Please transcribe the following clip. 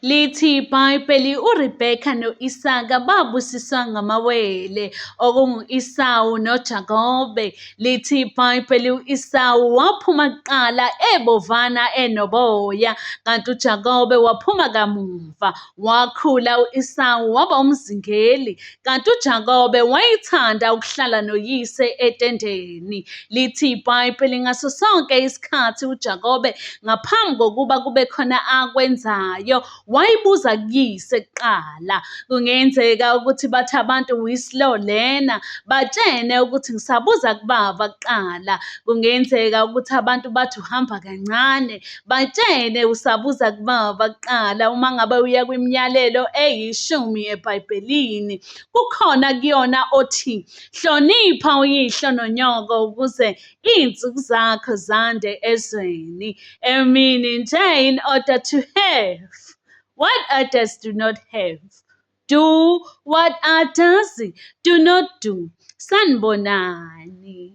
Lithi iBhayibheli uRibheka no-Isaka babusiswa ngamawele okungu-Esawu noJakobe. Lithi iBhayibheli u-Esawu waphuma kuqala ebovana enoboya, kanti uJakobe waphuma kamuva. Wakhula u-Esawu waba umzingeli, kanti uJakobe wayethanda ukuhlala noyise etendeni. Lithi iBhayibheli ngaso sonke isikhathi uJakobe ngaphambi kokuba kube khona akwenzayo wayibuza kuyise kuqala. Kungenzeka ukuthi bathi abantu wislo lena, batshene ukuthi ngisabuza kubaba kuqala. Kungenzeka ukuthi abantu bathi uhamba kancane, batshene usabuza kubaba kuqala. Uma ngabe uya kwimiyalelo 10 eBhayibhelini, kukhona kuyona othi hlonipha uyihlo nonyoko ukuze iy'nsuku zakho zande ezweni. Meaning nje, in order to have what others do not have, do what others do not do. Sanibonani.